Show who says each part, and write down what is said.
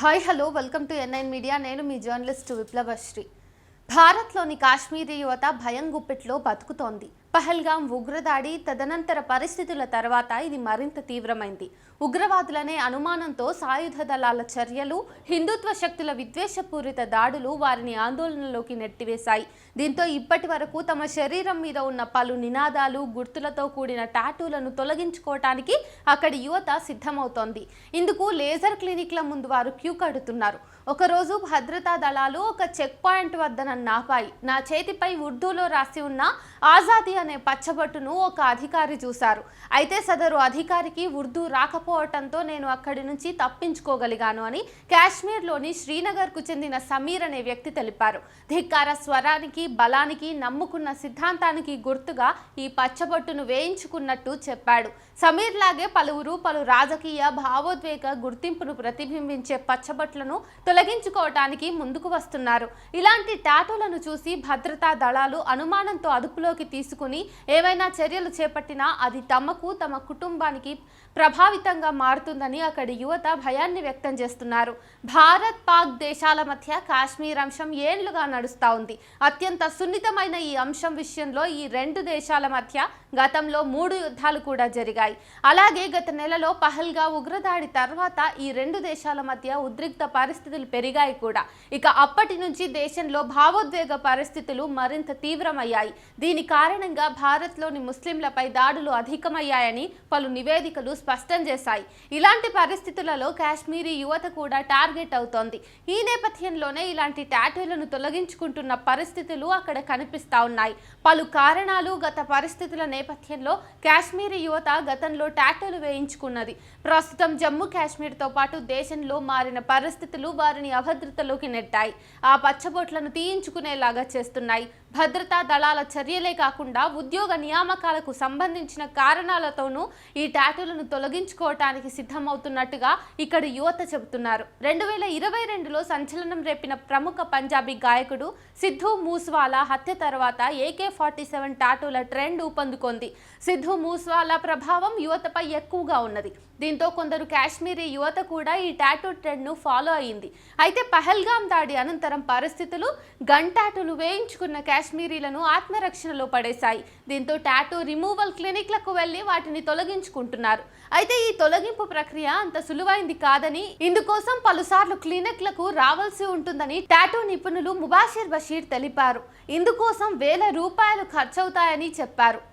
Speaker 1: Hi hello welcome to NIN media. నేను మీ journalist విప్లవశ్రీ. భారత్లోని కాశ్మీరీ యువత భయం గుప్పిట్లో బతుకుతోంది. పహల్గాం ఉగ్రదాడి తదనంతర పరిస్థితుల తర్వాత ఇది మరింత తీవ్రమైంది. ఉగ్రవాదులనే అనుమానంతో సాయుధ దళాల చర్యలు, హిందుత్వ శక్తుల విద్వేషపూరిత దాడులు వారిని ఆందోళనలోకి నెట్టివేశాయి. దీంతో ఇప్పటి వరకు తమ శరీరం మీద ఉన్న పలు నినాదాలు, గుర్తులతో కూడిన టాటూలను తొలగించుకోవటానికి అక్కడి యువత సిద్ధమవుతోంది. ఇందుకు లేజర్ క్లినిక్ల ముందు వారు క్యూ కడుతున్నారు. ఒకరోజు భద్రతా దళాలు ఒక చెక్ పాయింట్ వద్ద నన్ను ఆపాయి. నా చేతిపై ఉర్దూలో రాసి ఉన్న ఆజాదీ అనే పచ్చబొట్టును ఒక అధికారి చూశారు. అయితే సదరు అధికారికి ఉర్దూ రాకపోవటంతో నేను అక్కడి నుంచి తప్పించుకోగలిగాను అని కాశ్మీర్లోని శ్రీనగర్కు చెందిన సమీర్ అనే వ్యక్తి తెలిపారు. ధిక్కార స్వరానికి, బలానికి, నమ్ముకున్న సిద్ధాంతానికి గుర్తుగా ఈ పచ్చబొట్టును వేయించుకున్నట్టు చెప్పాడు. సమీర్ లాగే పలువురు పలు రాజకీయ, భావోద్వేగ గుర్తింపును ప్రతిబింబించే పచ్చబొట్లను తొలగించుకోవటానికి ముందుకు వస్తున్నారు. ఇలాంటి టాటూలను చూసి భద్రతా దళాలు అనుమానంతో అదుపులోకి తీసుకుని ఏవైనా చర్యలు చేపట్టినా అది తమకు, తమ కుటుంబానికి ప్రభావితంగా మారుతుందని అక్కడి యువత భయాన్ని వ్యక్తం చేస్తున్నారు. భారత్, పాక్ దేశాల మధ్య కాశ్మీర్ అంశం ఏళ్లుగా నడుస్తూ ఉంది. అత్యంత సున్నితమైన ఈ అంశం విషయంలో ఈ రెండు దేశాల మధ్య గతంలో 3 యుద్ధాలు కూడా జరిగాయి. అలాగే గత నెలలో పహల్గా ఉగ్రదాడి తర్వాత ఈ రెండు దేశాల మధ్య ఉద్రిక్త పరిస్థితులు పెరిగాయి కూడా. ఇక అప్పటి నుంచి దేశంలో భావోద్వేగ పరిస్థితులు మరింత తీవ్రమయ్యాయి. దీని కారణంగా భారత్లోని ముస్లింలపై దాడులు అధికమయ్యాయని పలు నివేదికలు స్పష్టం చేశాయి. ఇలాంటి పరిస్థితులలో కాశ్మీరీ యువత కూడా టార్గెట్ అవుతోంది. ఈ నేపథ్యంలోనే ఇలాంటి టాటూలను తొలగించుకుంటున్న పరిస్థితులు అక్కడ కనిపిస్తా ఉన్నాయి. పలు కారణాలు, గత పరిస్థితుల నేపథ్యంలో కాశ్మీరీ యువత గతంలో టాటూలు వేయించుకున్నది. ప్రస్తుతం జమ్మూ కాశ్మీర్తో పాటు దేశంలో మారిన పరిస్థితులు వారిని అభద్రతలోకి నెట్టాయి. ఆ పచ్చబొట్లను తీయించుకునేలాగా చేస్తున్నాయి. భద్రతా దళాల చర్యలే కాకుండా ఉద్యోగ నియామకాలకు సంబంధించిన కారణాలతోనూ ఈ టాటూలను తొలగించుకోవటానికి సిద్ధమవుతున్నట్టుగా ఇక్కడ యువత చెబుతున్నారు. 2022లో సంచలనం రేపిన ప్రముఖ పంజాబీ గాయకుడు సిద్ధూ మూస్వాలా హత్య తర్వాత AK-47 టాటూల ట్రెండ్ ఊపందుకుంది. సిద్ధూ మూస్వాలా ప్రభావం యువతపై ఎక్కువగా ఉన్నది. దీంతో కొందరు కాశ్మీరీ యువత కూడా ఈ టాటూ ట్రెండ్ను ఫాలో అయింది. అయితే పహల్గాం దాడి అనంతరం పరిస్థితులు గన్ టాటూలు వేయించుకున్న కాశ్మీరీలను ఆత్మరక్షణలో పడేశాయి. దీంతో టాటూ రిమూవల్ క్లినిక్లకు వెళ్లి వాటిని తొలగించుకుంటున్నారు. అయితే ఈ తొలగింపు ప్రక్రియ అంత సులువైంది కాదని, ఇందుకోసం పలుసార్లు క్లినిక్లకు రావాల్సి ఉంటుందని టాటూ నిపుణులు ముబాషిర్ బషీర్ తెలిపారు. ఇందుకోసం వేల రూపాయలు ఖర్చవుతాయని చెప్పారు.